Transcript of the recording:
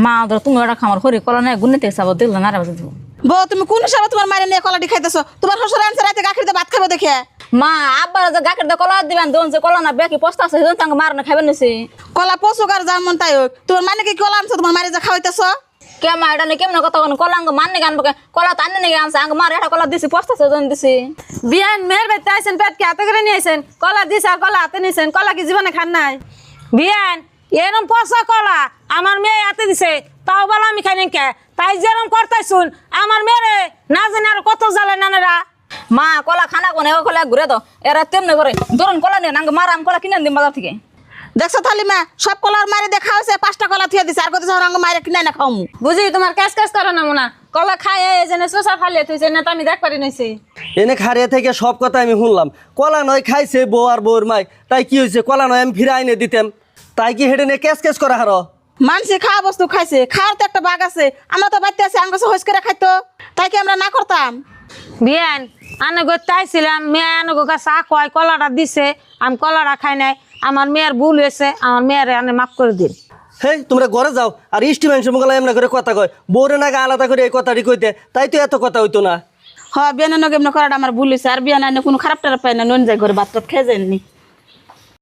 মা ধর তুমি ওটা খামার হরি কলা নাই গুণিতে হিসাব দিল না রে বউ তুমি কোন হিসাবে তোমার মায়ের নিয়ে কলাটি খাইতেছো? তোমার শ্বশুর আনছে রাতে গাখির দিয়ে ভাত খাবো দেখে। মা আব্বার যে গাকের দিয়ে কলা দিবেন দোন যে কলা না বেকি পস্তা আছে সেজন তাকে মার না খাবেন নিছি কলা পশুক আর যেমন তাই হোক, তোমার মানে কি কলা আনছো তোমার মায়ের যে খাওয়াইতেছো? কে মা এটা নিয়ে কেমন কথা কোন কলা আঙ্গ মান নাকি আনবো কলা তো আনে নাকি আনছে আঙ্গ মার এটা কলা দিছি পস্তা সেজন দিছি বিয়ান মেয়ের বাড়িতে আইসেন পেটকে হাতে করে নিয়েছেন, কলা দিছে আর কলা হাতে নিয়েছেন, কলা কি জীবনে খান নাই? বিয়ান এরম পচা কলা আমার মেয়ে হাতে দিছে, তাও বলো আমি খাই কে? তাই যেরম করতাই শুন আমার মেয়েরে না জানি আর কত জ্বালে নানেরা। মা কলা খানা কোনে কলা ঘুরে তো এরা তেমনি করে ধরুন কলা নিয়ে আঙ্গ মার আম কলা কিনে দিন বাজার থেকে। দেখছো তাহলে মা সব কলার মায়ের দিয়ে খাওয়াইছে, 5টা কলা থিয়ে দিছে, আর কত রঙ মায়ের কিনে না খাওয়ামু। বুঝি তোমার কাজ কাজ করো না মোনা, কলা খাই এজেনে চোষা ফালিয়ে তুই না তো আমি দেখ পারি নইছি। এনে খারিয়া থেকে সব কথা আমি শুনলাম, কলা নয় খাইছে বউ আর বউর মাই, তাই কি হয়েছে? কলা নয় আমি ফিরে আইনে দিতাম, তাই কি হেঁটে নিয়ে ক্যাশ করা হারো? মানুষে খাওয়া বস্তু খাইছে, খাওয়ার তো একটা বাঘ আছে, আমরা তো বাড়িতে আছি আঙ্গ হোস করে খাইতো, তাই কি আমরা না করতাম? বিয়ান আনে গো তাইছিলাম মেয়ে আনে গো চা কয় কলাটা দিছে, আমি কলাটা খাই নাই, আমার মেয়ের ভুল হয়েছে, আমার মেয়ের আনে মাফ করে দিন। হেই তোমরা ঘরে যাও, আর ইষ্টি মানুষের মোকালা এমনি করে কথা কয়, বউরে নাকি আলাদা করে এই কথাটি কইতে, তাই তো এত কথা হইতো না। বিয়ান নগে এমনি করাটা আমার ভুল হয়েছে, আর বিয়ান আনে কোনো খারাপ টারাপ পাই না, নন যাই ঘরে ভাত টাত খেয়ে যায়নি।